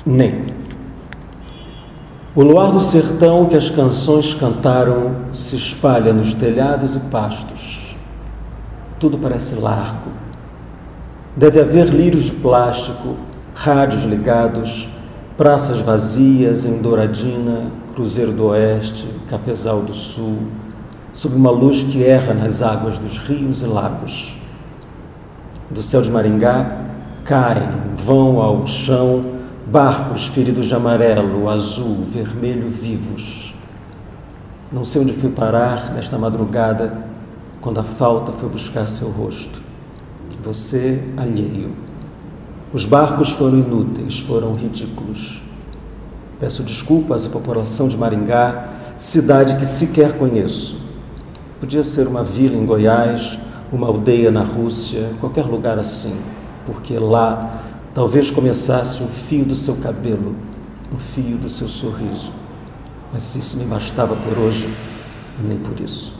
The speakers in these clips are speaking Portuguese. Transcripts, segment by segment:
Nem. O luar do sertão que as canções cantaram se espalha nos telhados e pastos. Tudo parece largo. Deve haver lírios de plástico, rádios ligados, praças vazias em Douradina, Cruzeiro do Oeste, Cafezal do Sul, sob uma luz que erra nas águas dos rios e lagos. Do céu de Maringá caem, vão ao chão, barcos feridos de amarelo, azul, vermelho vivos. Não sei onde fui parar nesta madrugada, quando a falta foi buscar seu rosto. Você alheio. Os barcos foram inúteis, foram ridículos. Peço desculpas à população de Maringá, cidade que sequer conheço. Podia ser uma vila em Goiás, uma aldeia na Rússia, qualquer lugar assim, porque lá talvez começasse um fio do seu cabelo, um fio do seu sorriso. Mas se isso me bastava por hoje, nem por isso.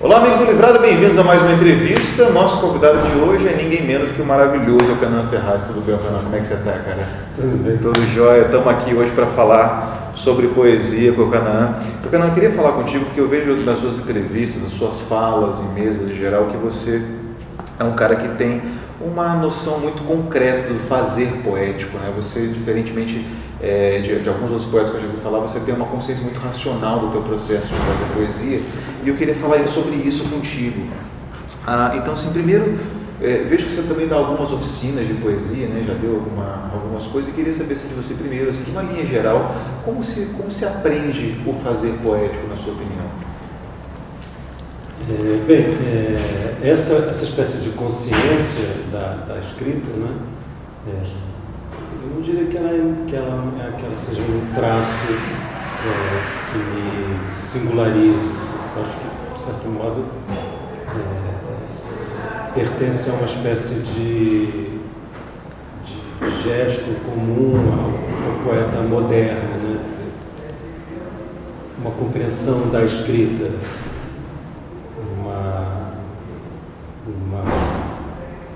Olá, amigos do Livrado, bem-vindos a mais uma entrevista. Nosso convidado de hoje é ninguém menos que o maravilhoso Canaan Ferraz. Tudo bem, Canaan? Como é que você está, cara? Tudo bem. Tudo jóia. Estamos aqui hoje para falar sobre poesia com o Canaan. Canaan, eu queria falar contigo porque eu vejo nas suas entrevistas, nas suas falas, em mesas em geral, que você é um cara que tem uma noção muito concreta do fazer poético, né? Você, diferentemente de alguns outros poetas que eu já ouvi falar, você tem uma consciência muito racional do teu processo de fazer poesia, e eu queria falar sobre isso contigo. Então, assim, primeiro, vejo que você também dá algumas oficinas de poesia, né? Já deu algumas coisas, e queria saber assim, de você primeiro, assim, de uma linha geral, como se aprende o fazer poético, na sua opinião? Essa espécie de consciência da escrita, né? Eu não diria que ela seja um traço que me singularize. Eu acho que, de certo modo, pertence a uma espécie de gesto comum ao poeta moderno, né? Uma compreensão da escrita,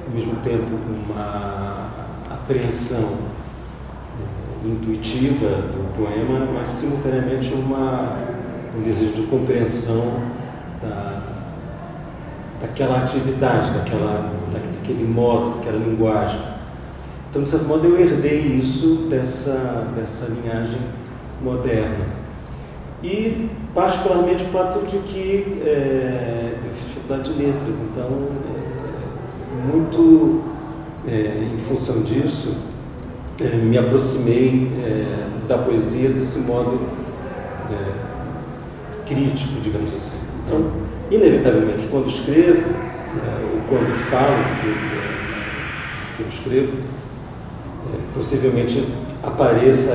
ao mesmo tempo uma apreensão intuitiva do poema, mas simultaneamente um desejo de compreensão daquela atividade, daquele modo, daquela linguagem. Então, de certo modo, eu herdei isso dessa linhagem moderna. E, particularmente, o fato de que eu fiz faculdade de letras, então, muito em função disso, me aproximei da poesia desse modo crítico, digamos assim. Então, inevitavelmente, quando escrevo, ou quando falo do que eu escrevo, possivelmente apareça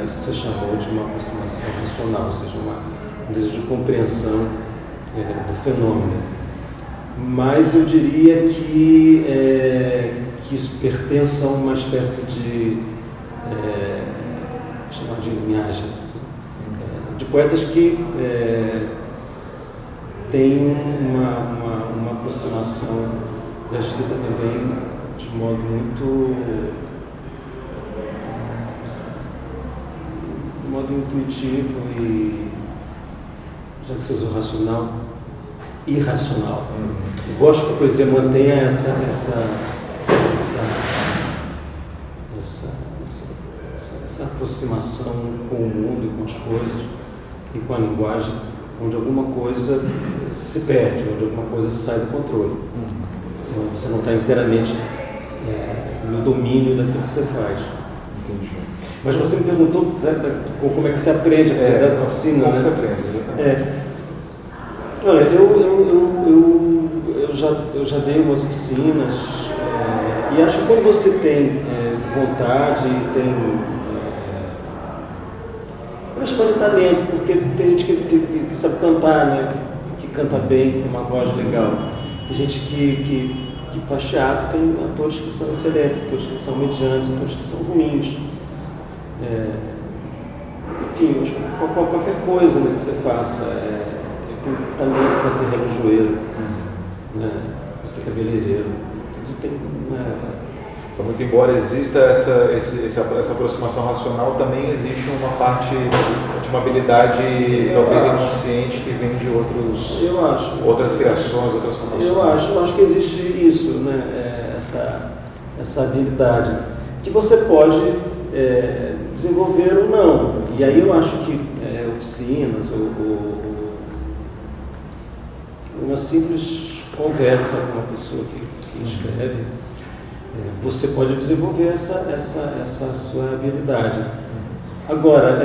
isso que você chamou de uma aproximação racional, ou seja, um desejo de compreensão do fenômeno. Mas eu diria que isso pertence a uma espécie de chamar de linhagem, assim, de poetas que têm uma aproximação da escrita também de modo muito intuitivo e, já que você usou racional, irracional. Eu gosto que a poesia mantenha essa aproximação com o mundo e com as coisas e com a linguagem, onde alguma coisa se perde, onde alguma coisa sai do controle. Onde você não está inteiramente no domínio daquilo que você faz. Entendi. Mas você me perguntou como é que se aprende a oficina, como né? se aprende, exatamente. Olha, eu já dei umas oficinas e acho que quando você tem vontade, eu acho que pode estar talento, porque tem gente que sabe cantar, né? Que canta bem, que tem uma voz legal. Tem gente que faz teatro, tem atores que são excelentes, atores que são medianos, atores que são ruins. enfim, qualquer coisa, né, que você faça, tem talento para ser relojoeiro, né, para ser cabeleireiro, Então, muito embora exista essa aproximação racional, também existe uma parte de uma habilidade talvez inconsciente que vem de outras criações, outras formações. Eu acho que existe isso, né? Essa habilidade que você pode desenvolver ou não. E aí eu acho que oficinas ou uma simples conversa com uma pessoa que escreve, você pode desenvolver essa sua habilidade. Agora,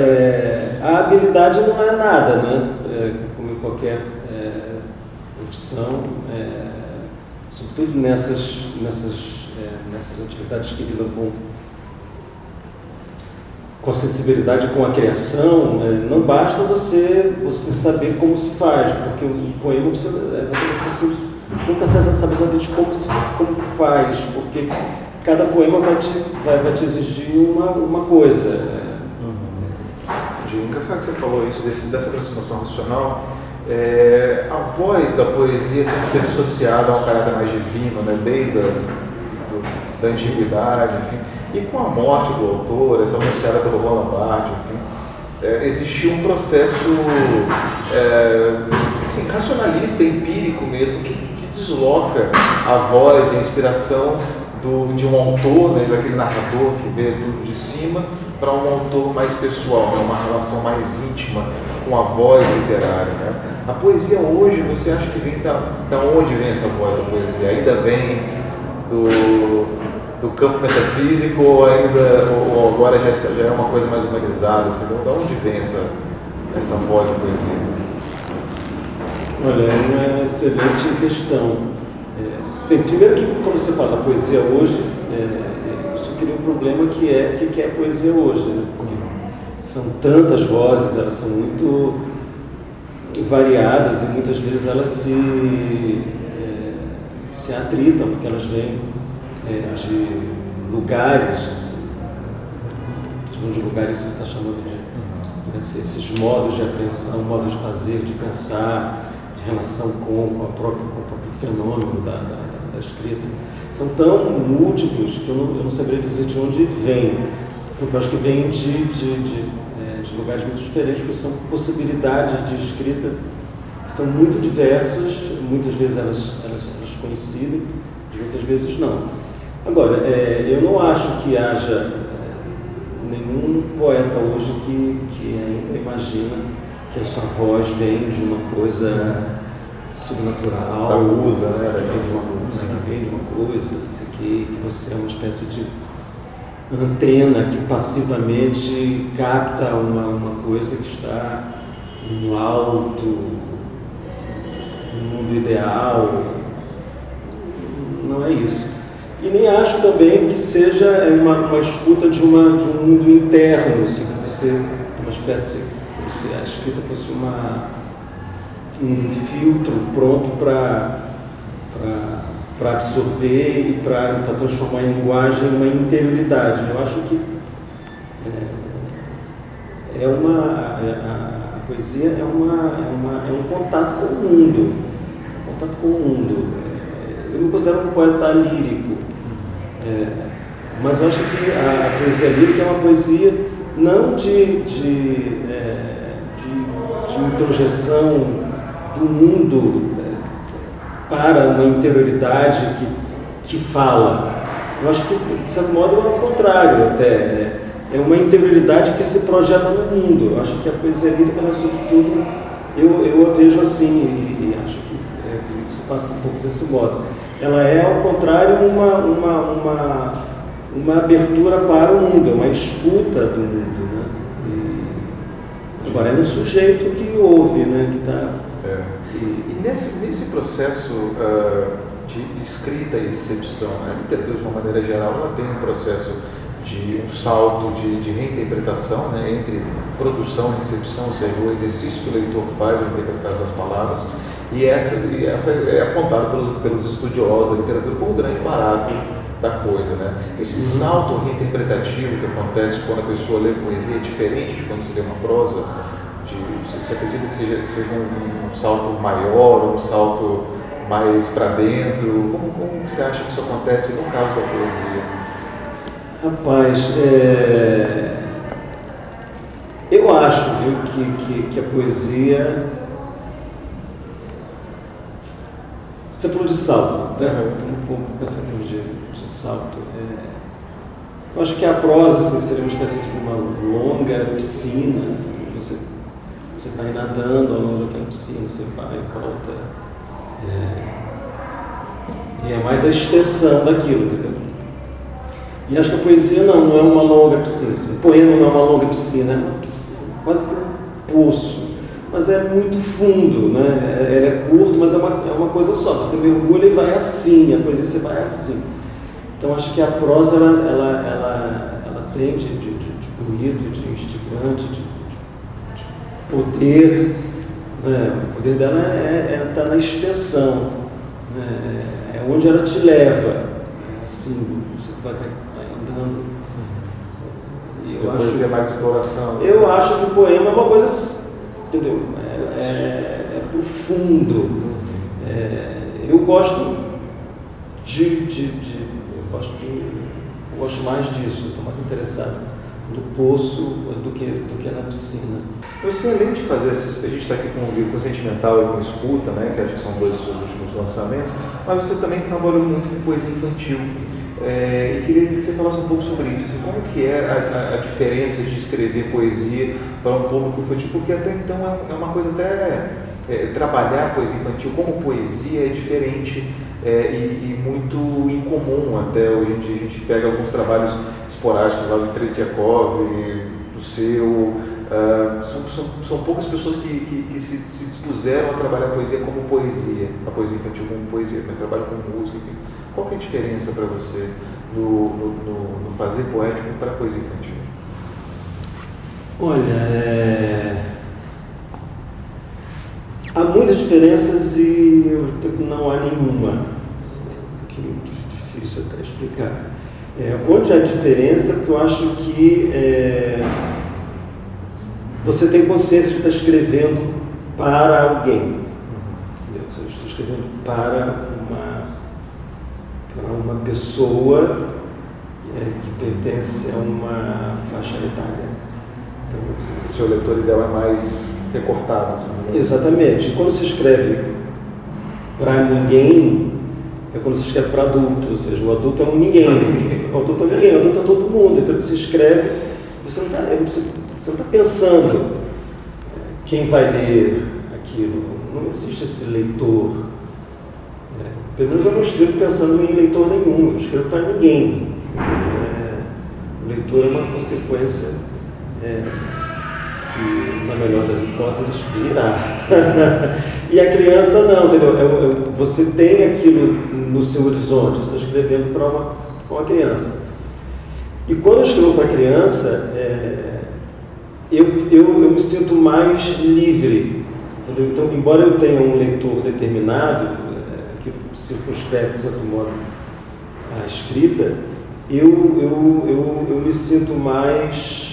a habilidade não é nada, né? Como em qualquer profissão, sobretudo nessas atividades que lidam com sensibilidade, com a criação, não basta você saber como se faz, porque o poema você nunca sabe exatamente como faz, porque cada poema vai te exigir uma coisa. Engraçado que você falou isso, dessa aproximação racional. A voz da poesia sempre foi associada a um caráter mais divino, né? Desde da antiguidade, enfim. E com a morte do autor, essa anunciada pelo Roland Barthes, enfim, existiu um processo assim, racionalista, empírico mesmo, que desloca a voz e a inspiração de um autor, né, daquele narrador que vê tudo de cima, para um autor mais pessoal, né, uma relação mais íntima com a voz literária. Né? A poesia hoje, você acha que vem da onde vem essa voz da poesia? Ainda vem do campo metafísico ou agora já é uma coisa mais humanizada? Assim, de onde vem essa voz da poesia? Olha, é uma excelente questão. Bem, primeiro que quando você fala da poesia hoje, isso cria um problema que é o que é poesia hoje, né? Porque são tantas vozes, elas são muito variadas e muitas vezes elas se atritam, porque elas vêm de lugares, de lugares que você está chamando de esses modos de apreensão, modos de fazer, de pensar, de relação com o próprio fenômeno da escrita, são tão múltiplos que eu não saberia dizer de onde vem, porque eu acho que vem de lugares muito diferentes, porque são possibilidades de escrita que são muito diversas, muitas vezes elas coincidem, muitas vezes não. Agora, eu não acho que haja nenhum poeta hoje que ainda imagina que a sua voz vem de uma coisa sobrenatural, da musa, né? Vem de uma música, que vem de uma coisa, que você é uma espécie de antena que passivamente capta uma coisa que está no alto, no mundo ideal. Não é isso. E nem acho também que seja uma escuta de um mundo interno, assim, que você uma espécie, como se a escrita fosse um filtro pronto para absorver e para transformar em linguagem uma interioridade. Eu acho que a poesia é um contato com o mundo. Contato com o mundo. Eu me considero um poeta lírico, mas eu acho que a poesia lírica é uma poesia não de introjeção do mundo para uma interioridade que fala. Eu acho que, de certo modo, é o contrário até. É uma interioridade que se projeta no mundo. Eu acho que a poesia lírica, ela, sobretudo, eu a vejo assim, e acho que se passa um pouco desse modo. Ela é, ao contrário, uma abertura para o mundo, uma escuta do mundo, né? Agora, é um sujeito que ouve, né? Que está... E nesse processo de escrita e recepção, a literatura, de uma maneira geral, ela tem um processo de um salto de reinterpretação, né, entre produção e recepção, ou seja, o exercício que o leitor faz ao interpretar as palavras, e essa é apontada pelos estudiosos da literatura como um grande barato da coisa, né? Esse salto reinterpretativo que acontece quando a pessoa lê poesia é diferente de quando se lê uma prosa. Você acredita que seja um salto maior, um salto mais para dentro? Como você acha que isso acontece no caso da poesia? Rapaz, eu acho, viu, que a poesia... Você falou de salto, né? Vamos pensar em termos de salto. Eu acho que a prosa assim, seria uma espécie de uma longa piscina, assim, você vai nadando ao longo daquela piscina, você vai e volta. E é mais a extensão daquilo, entendeu? E acho que a poesia não é uma longa piscina. O poema não é uma longa piscina, é uma piscina, quase que um poço. Mas é muito fundo, né? Ele é curto, mas é uma coisa só. Você mergulha e vai assim, a poesia você vai assim. Então acho que a prosa ela tem de bonito, de instigante, de poder, né? O poder dela tá na extensão, né? É onde ela te leva, assim, você vai andando. E a poesia é mais exploração. Eu acho que o poema é uma coisa, entendeu? É profundo. Eu gosto eu gosto mais disso. Estou mais interessado no poço do que na piscina. Você, além de fazer a gente está aqui com o livro Sentimental e com Escuta, né, que acho que são dois dos últimos lançamentos, mas você também trabalhou muito com poesia infantil. E queria que você falasse um pouco sobre isso. Assim, como que é a diferença de escrever poesia para um público infantil? Porque até então é uma coisa até... trabalhar a poesia infantil como poesia é diferente e muito incomum. Até hoje em dia a gente pega alguns trabalhos esporádicos lá do Tretiakov, do seu... são poucas pessoas que se dispuseram a trabalhar a poesia como poesia, a poesia infantil como poesia, mas trabalham com música, enfim. Qual que é a diferença para você no fazer poético para a poesia infantil? Olha, há muitas diferenças e não há nenhuma. Que é difícil até explicar. Onde há diferença, porque eu acho que você tem consciência de estar escrevendo para alguém. Eu estou escrevendo para uma pessoa que pertence a uma faixa etária. Então, o seu leitor ideal é mais recortado. Assim, né? Exatamente. Quando se escreve para ninguém, é quando se escreve para adulto, ou seja, o adulto é um ninguém. O adulto é um ninguém, o adulto é todo mundo. Então você escreve, você não está pensando quem vai ler aquilo. Não existe esse leitor. Pelo menos eu não escrevo pensando em leitor nenhum, eu escrevo para ninguém. O leitor é uma consequência que, na melhor das hipóteses, virá. E a criança não, entendeu? Você tem aquilo no seu horizonte, você está escrevendo para uma criança. E quando eu escrevo para a criança, eu me sinto mais livre. Entendeu? Então, embora eu tenha um leitor determinado, que circunscreve, de certo modo, a escrita, eu me sinto mais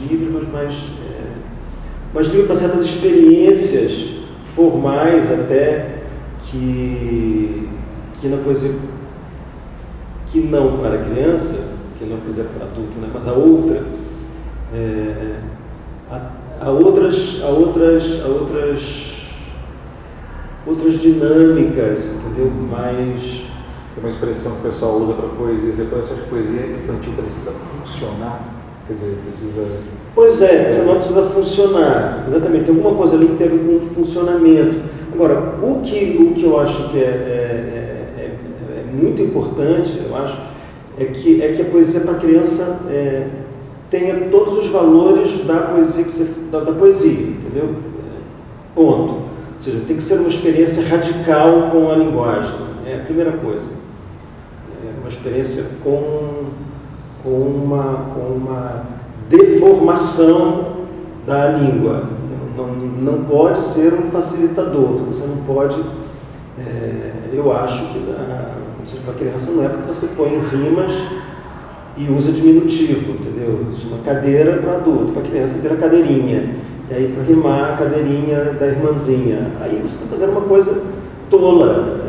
livre, mas mais livre para certas experiências formais até que na poesia, que não para criança, que não é poesia para adulto, né? Mas a outra, há outras dinâmicas, entendeu? Mais... Tem uma expressão que o pessoal usa para poesia, você acha que poesia infantil precisa funcionar? Quer dizer, precisa... Pois é, você não precisa funcionar. Exatamente, tem alguma coisa ali que tem a ver com o funcionamento. Agora, o que eu acho que é muito importante, eu acho, é que a poesia para a criança tenha todos os valores da poesia, da poesia, entendeu? Ponto. Ou seja, tem que ser uma experiência radical com a linguagem. É a primeira coisa. Uma experiência com uma deformação da língua. Não pode ser um facilitador. Você não pode Eu acho que quando você fala criança não é porque você põe rimas e usa diminutivo, entendeu? Chama cadeira para adulto, para criança vira cadeirinha. E aí para rimar a cadeirinha da irmãzinha. Aí você está fazendo uma coisa tola.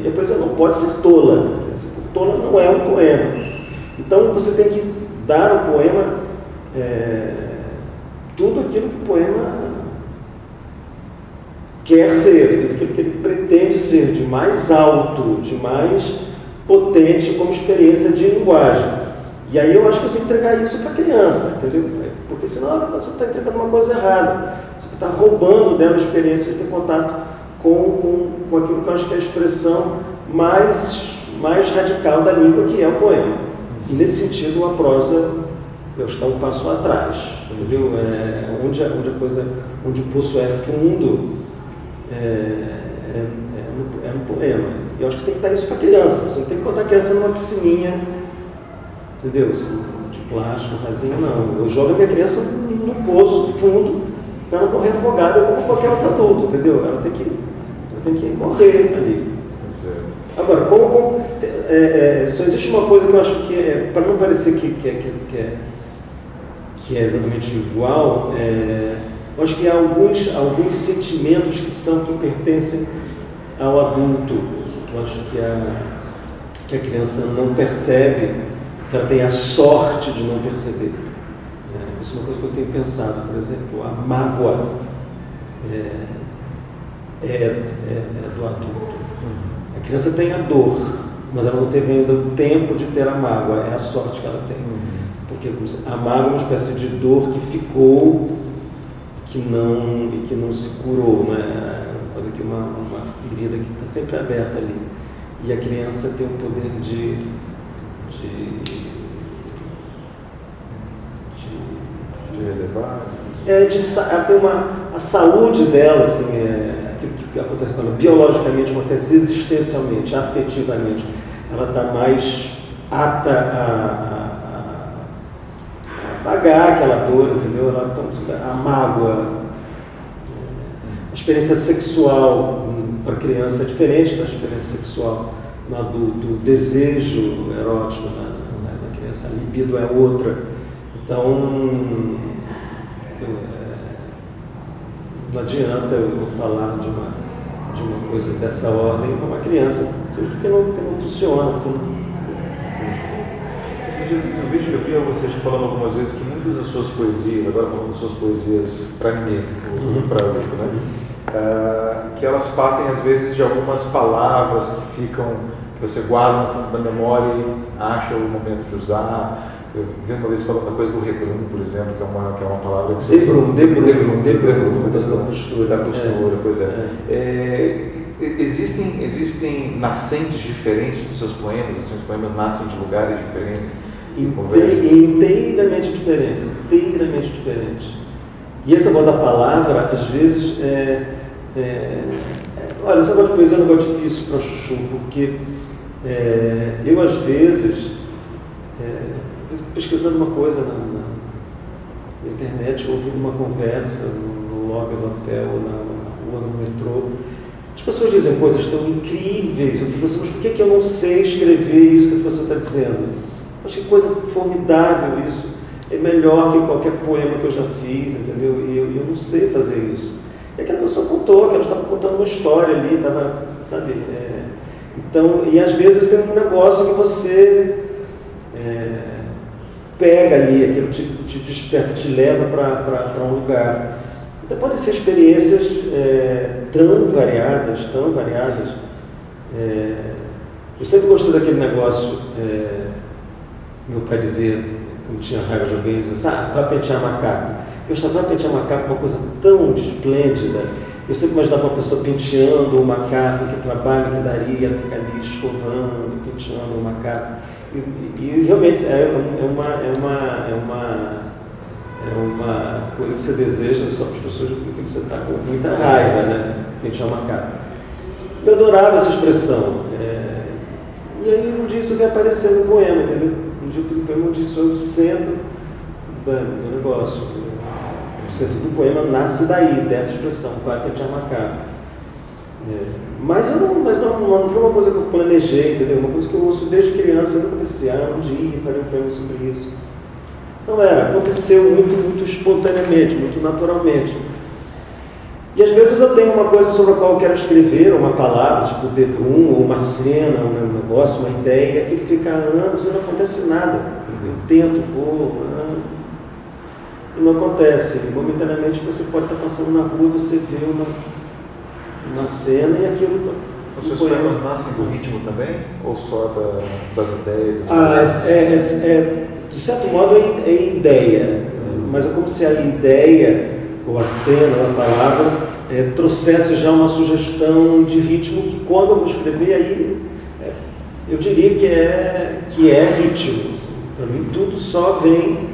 E a poesia não pode ser tola. Se for tola não é um poema. Então você tem que dar ao poema tudo aquilo que o poema quer ser, tudo aquilo que ele pretende ser, de mais alto, de mais potente como experiência de linguagem. E aí eu acho que você tem que entregar isso para a criança, entendeu? Porque senão você está entregando uma coisa errada. Você está roubando dela a experiência de ter contato com aquilo que eu acho que é a expressão mais radical da língua, que é o poema. E nesse sentido a prosa está um passo atrás, entendeu? Onde o poço é fundo, no poema. E eu acho que você tem que dar isso para a criança. Você não tem que botar a criança numa piscininha, entendeu? De plástico, rasinho, não. Eu jogo a minha criança no poço fundo para não morrer afogada como qualquer outro adulto, entendeu? Ela tem que morrer ali. Certo. Agora, só existe uma coisa que eu acho que para não parecer que é exatamente igual, eu acho que há alguns sentimentos que pertencem ao adulto, que eu acho que a criança não percebe, que ela tem a sorte de não perceber. Isso é uma coisa que eu tenho pensado. Por exemplo, a mágoa é do adulto. A criança tem a dor, mas ela não teve ainda o tempo de ter a mágoa, é a sorte que ela tem. Porque a mágoa é uma espécie de dor que ficou e que não se curou, né? Coisa que uma ferida que está sempre aberta ali. E a criança tem o poder de relevar? Ela tem a saúde dela, assim, aquilo que acontece com ela, biologicamente acontece, existencialmente, afetivamente. Ela está mais apta a pagar aquela dor, entendeu? A mágoa, a experiência sexual para a criança é diferente da experiência sexual no adulto, o desejo erótico na criança, a libido é outra. Então, não adianta eu falar de uma coisa dessa ordem para uma criança, que não funciona. Eu vi vocês falando algumas vezes que muitas das suas poesias, agora falando das suas poesias para ninguém, para outro, né? Que elas partem às vezes de algumas palavras que você guarda no fundo da memória e acha o momento de usar. Eu vi uma vez falando da coisa do regrum, por exemplo, que é uma palavra que você... Debrum, coisa da postura. Pois é. Existem nascentes diferentes dos seus poemas? Assim, os poemas nascem de lugares diferentes? Inteiramente diferentes. E essa coisa da palavra, às vezes, olha, esse negócio de poesia é um negócio difícil para chuchu, porque eu, às vezes, pesquisando uma coisa na internet, ouvindo uma conversa no lobby do hotel, na rua, no metrô, as pessoas dizem coisas tão incríveis. Eu fico assim, mas por que eu não sei escrever isso que essa pessoa está dizendo? Acho que coisa formidável isso. É melhor que qualquer poema que eu já fiz, entendeu? E eu não sei fazer isso. E aquela pessoa contou, que ela estava contando uma história ali, estava, sabe? Então, e às vezes tem um negócio que você pega ali, aquilo te desperta, te leva para um lugar. Então podem ser experiências tão variadas. Eu sempre gostei daquele negócio, meu pai dizia, quando tinha raiva de alguém, dizia, vai pentear macaco. Eu achava, vai pentear macaco, uma coisa tão esplêndida. Eu sempre imaginava uma pessoa penteando o macaco, que trabalho que daria, ficar ali escovando, penteando o macaco. E realmente é uma coisa que você deseja só para as pessoas porque você está com muita raiva, né? Pentear o macaco. Eu adorava essa expressão. E aí um dia isso veio aparecer no poema, entendeu? Um dia eu fiz um poema onde isso é o centro do negócio. O centro do poema nasce daí, dessa expressão, vai pentear macaco. Mas não foi uma coisa que eu planejei, entendeu? Uma coisa que eu ouço desde criança, eu nunca pensei, um dia farei um poema sobre isso. Não era, aconteceu muito espontaneamente, muito naturalmente. E às vezes eu tenho uma coisa sobre a qual eu quero escrever, uma palavra, tipo ou uma cena, um negócio, uma ideia, que fica há anos e não acontece nada. Eu tento, vou, e não acontece. Momentaneamente você pode estar passando na rua, você vê uma cena e aquilo... Os seus poemas nascem do ritmo também? Ou só das ideias? De certo modo é ideia, mas é como se a ideia, ou a cena, ou a palavra, trouxesse já uma sugestão de ritmo que quando eu vou escrever, aí eu diria que é ritmo. Assim. Para mim tudo só vem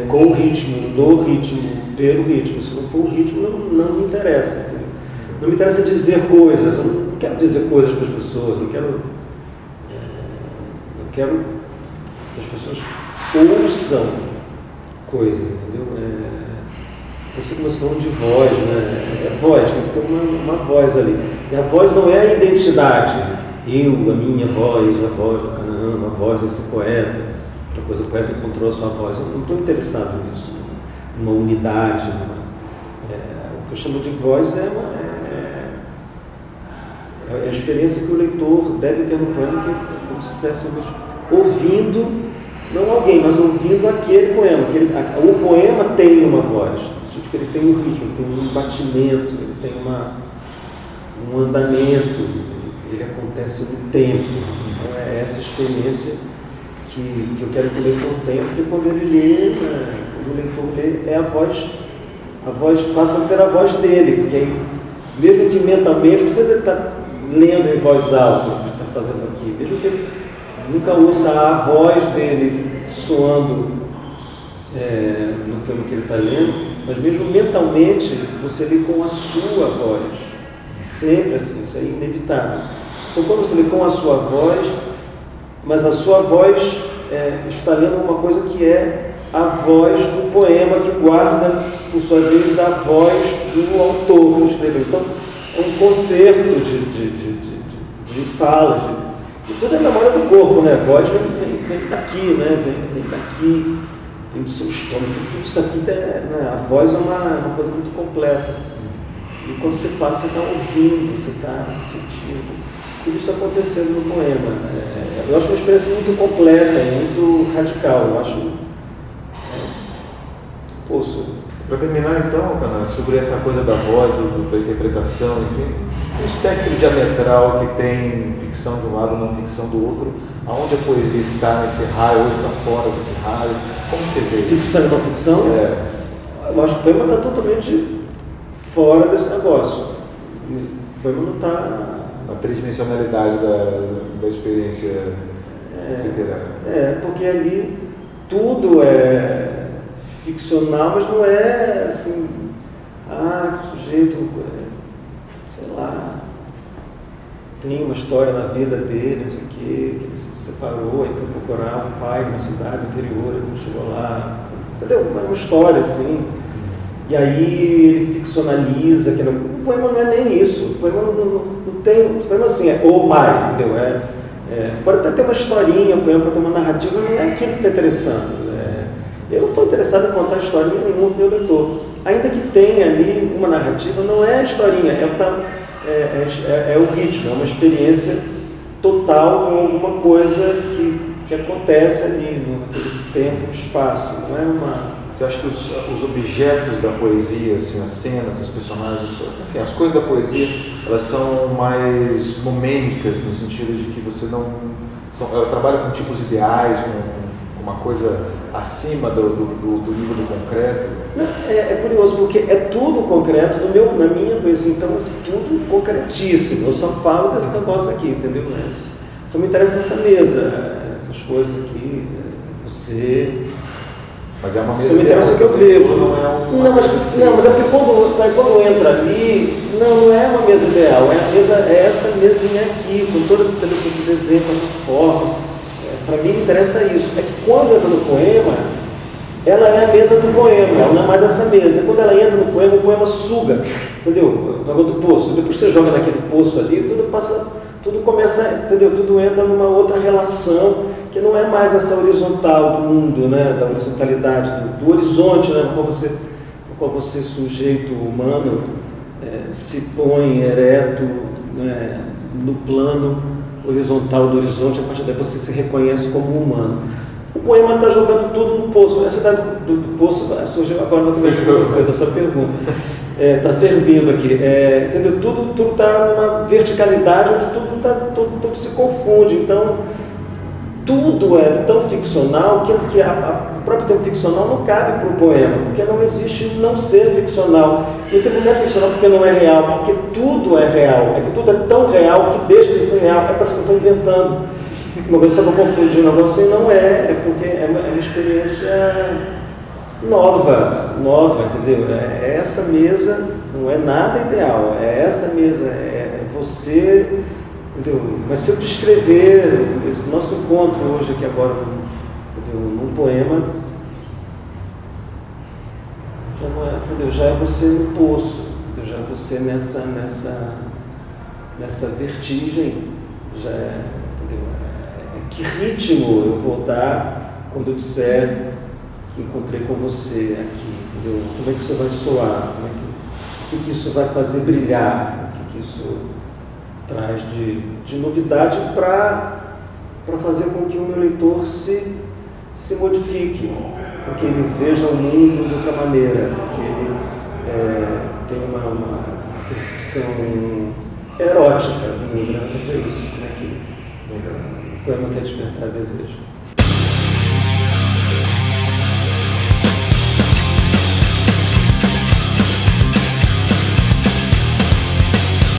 com o ritmo, no ritmo, pelo ritmo. Se não for o ritmo, não me interessa. Entendeu? Não me interessa dizer coisas, eu não quero dizer coisas para as pessoas, eu quero que as pessoas ouçam coisas, entendeu? Você começou falando de voz, né? É voz, tem que ter uma voz ali. E a voz não é a identidade. Eu, a minha voz, a voz do Canaã, a voz desse poeta, outra coisa, o poeta encontrou a sua voz. Eu não estou interessado nisso, numa unidade. O que eu chamo de voz é a experiência que o leitor deve ter no poema, que é como se estivesse ouvindo, não alguém, mas ouvindo aquele poema. O poema tem uma voz, que ele tem um ritmo, ele tem um batimento, ele tem um andamento, ele acontece no tempo. Então é essa experiência que eu quero que o leitor tenha, porque quando ele lê, quando o leitor lê, a voz passa a ser a voz dele, porque aí, mesmo que mentalmente, não precisa estar lendo em voz alta, o que está fazendo aqui, mesmo que ele nunca ouça a voz dele soando no poema que ele está lendo, mas mesmo mentalmente você lê com a sua voz, sempre assim, isso é inevitável. Então quando você lê com a sua voz, mas a sua voz está lendo uma coisa que é a voz do poema, que guarda, por sua vez, a voz do autor que escreveu. Então é um concerto de falas, e tudo é memória do corpo, né? A voz vem daqui, né? Vem daqui, vem do seu estômago, tudo isso aqui, né? A voz é uma coisa muito completa. E quando você fala, você está ouvindo, você está sentindo. Tudo isso está acontecendo no poema. Eu acho uma experiência muito completa, muito radical. Eu acho... Para terminar, então, Canaã, sobre essa coisa da voz, da interpretação, enfim, um espectro diametral que tem ficção de um lado e não ficção do outro, aonde a poesia está nesse raio ou está fora desse raio? Como você vê? Ficção e não ficção? Eu acho que o poema está totalmente fora desse negócio. O poema não está... Na tridimensionalidade da experiência literária. Porque ali tudo é ficcional, mas não é assim, que o sujeito, sei lá, tem uma história na vida dele, não sei o quê, que ele se separou, aí foi procurar um pai numa cidade no interior, ele não chegou lá, entendeu? Uma história assim, e aí ele ficcionaliza, o poema não é nem isso, o poema não tem, o poema assim, é o pai, entendeu? Pode até ter uma historinha, o poema pode ter uma narrativa, não é aquilo que está interessando. Eu não estou interessado em contar historinha nenhuma para o meu leitor. Ainda que tenha ali uma narrativa, não é a historinha, é o ritmo, é uma experiência total com alguma coisa que acontece ali, naquele tempo e espaço. Não é uma... Você acha que os objetos da poesia, assim, as cenas, os personagens, enfim, as coisas da poesia, elas são mais numênicas, no sentido de que você não... ela trabalha com tipos ideais, com uma coisa acima do nível do concreto? Não, é curioso, porque é tudo concreto na minha poesia, então é tudo concretíssimo. Eu só falo desse negócio aqui, entendeu? Só me interessa essa mesa, essas coisas aqui, você... Mas é uma mesa isso me interessa o que eu vejo. Não, mas é porque quando entra ali, não é uma mesa ideal, é essa mesinha aqui, com todas as que você desenha, com essa forma. Para mim interessa isso. É que quando entra no poema, ela é a mesa do poema, ela não é mais essa mesa. Quando ela entra no poema, o poema suga, entendeu? O negócio do poço. Depois você joga naquele poço ali, tudo começa, entendeu? Tudo entra numa outra relação, que não é mais essa horizontal do mundo, né? Da horizontalidade, do horizonte, né? Quando você, sujeito humano, se põe ereto, né? No plano horizontal do horizonte, a partir daí você se reconhece como humano. O poema está jogando tudo no poço. Essa cidade do poço surgiu agora na conversa com você, da sua pergunta. Está servindo aqui. Entendeu? Tudo está numa verticalidade onde tudo se confunde. Então, tudo é tão ficcional que o próprio termo ficcional não cabe para o poema, porque não existe não ser ficcional. E o termo não é ficcional porque não é real, porque tudo é real. É que tudo é tão real que deixa de ser real. Parece que eu estou inventando uma coisa, só para confundir um negócio, e não é porque é uma experiência nova, entendeu? É essa mesa, não é nada ideal, é essa mesa, é você, entendeu? Mas se eu descrever esse nosso encontro hoje aqui agora, entendeu? Num poema, já não é, entendeu? Já é você no poço, entendeu? Já é você nessa vertigem, já é, entendeu? Que ritmo eu vou dar quando eu disser que encontrei com você aqui, entendeu? Como é que isso vai soar? O que isso vai fazer brilhar? O que isso traz de novidade para fazer com que o meu leitor se modifique, porque ele veja o mundo de outra maneira, que ele tenha uma percepção erótica do mundo, né? É isso, como é que o poema quer despertar desejo.